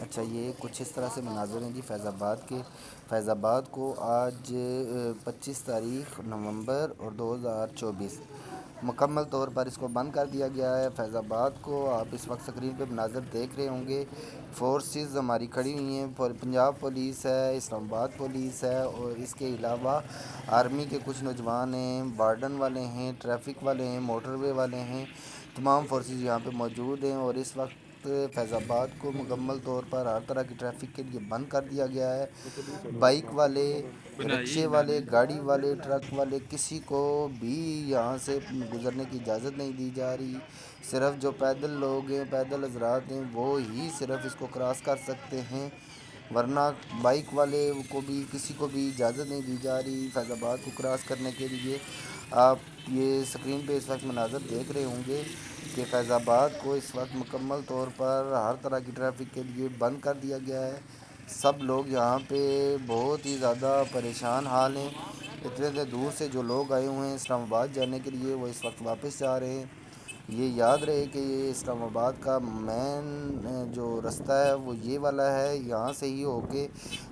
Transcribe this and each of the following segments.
اچھا، یہ کچھ اس طرح سے مناظر ہیں جی فیض آباد کے۔ فیض آباد کو آج 25 تاریخ نومبر اور 2024 مکمل طور پر اس کو بند کر دیا گیا ہے۔ فیض آباد کو آپ اس وقت اسکرین پہ مناظر دیکھ رہے ہوں گے، فورسز ہماری کھڑی ہوئی ہیں، پنجاب پولیس ہے، اسلام آباد پولیس ہے، اور اس کے علاوہ آرمی کے کچھ نوجوان ہیں، وارڈن والے ہیں، ٹریفک والے ہیں، موٹر وے والے ہیں، تمام فورسز یہاں پہ موجود ہیں۔ اور اس وقت فیض آباد کو مکمل طور پر ہر طرح کی ٹریفک کے لیے بند کر دیا گیا ہے۔ بائک والے، رکشے والے، گاڑی والے، ٹرک والے، کسی کو بھی یہاں سے گزرنے کی اجازت نہیں دی جا رہی۔ صرف جو پیدل لوگ ہیں، پیدل حضرات ہیں، وہ ہی صرف اس کو کراس کر سکتے ہیں، ورنہ بائک والے کو بھی کسی کو بھی اجازت نہیں دی جا رہی فیض آباد کو کراس کرنے کے لیے۔ آپ یہ اسکرین پہ اس وقت مناظر دیکھ رہے ہوں گے کہ فیض آباد کو اس وقت مکمل طور پر ہر طرح کی ٹریفک کے لیے بند کر دیا گیا ہے۔ سب لوگ یہاں پہ بہت ہی زیادہ پریشان حال ہیں۔ اتنے دور سے جو لوگ آئے ہوئے ہیں اسلام آباد جانے کے لیے، وہ اس وقت واپس جا رہے ہیں۔ یہ یاد رہے کہ یہ اسلام آباد کا مین جو رستہ ہے وہ یہ والا ہے، یہاں سے ہی ہو کے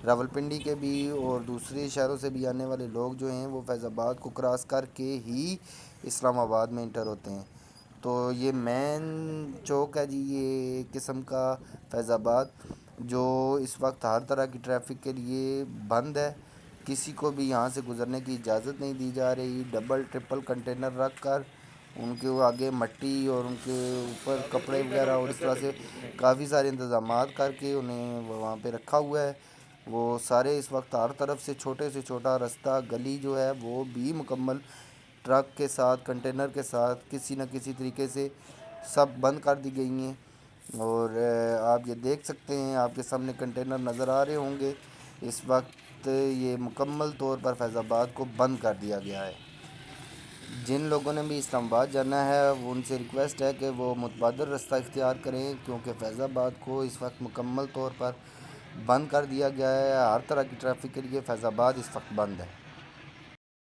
راولپنڈی کے بھی اور دوسرے شہروں سے بھی آنے والے لوگ جو ہیں وہ فیض آباد کو کراس کر کے ہی اسلام آباد میں انٹر ہوتے ہیں۔ تو یہ مین چوک ہے جی، یہ ایک قسم کا فیض آباد جو اس وقت ہر طرح کی ٹریفک کے لیے بند ہے، کسی کو بھی یہاں سے گزرنے کی اجازت نہیں دی جا رہی۔ ڈبل ٹرپل کنٹینر رکھ کر ان کے آگے مٹی اور ان کے اوپر کپڑے وغیرہ اور اس طرح سے کافی سارے انتظامات کر کے انہیں وہاں پہ رکھا ہوا ہے۔ وہ سارے اس وقت ہر طرف سے چھوٹے سے چھوٹا رستہ گلی جو ہے وہ بھی مکمل ٹرک کے ساتھ، کنٹینر کے ساتھ کسی نہ کسی طریقے سے سب بند کر دی گئی ہیں۔ اور آپ یہ دیکھ سکتے ہیں، آپ کے سامنے کنٹینر نظر آ رہے ہوں گے۔ اس وقت یہ مکمل طور پر فیض آباد کو بند کر دیا گیا ہے۔ جن لوگوں نے بھی اسلام آباد جانا ہے وہ ان سے ریکویسٹ ہے کہ وہ متبادل رستہ اختیار کریں، کیونکہ فیض آباد کو اس وقت مکمل طور پر بند کر دیا گیا ہے۔ ہر طرح کی ٹریفک کے لیے فیض آباد اس وقت بند ہے۔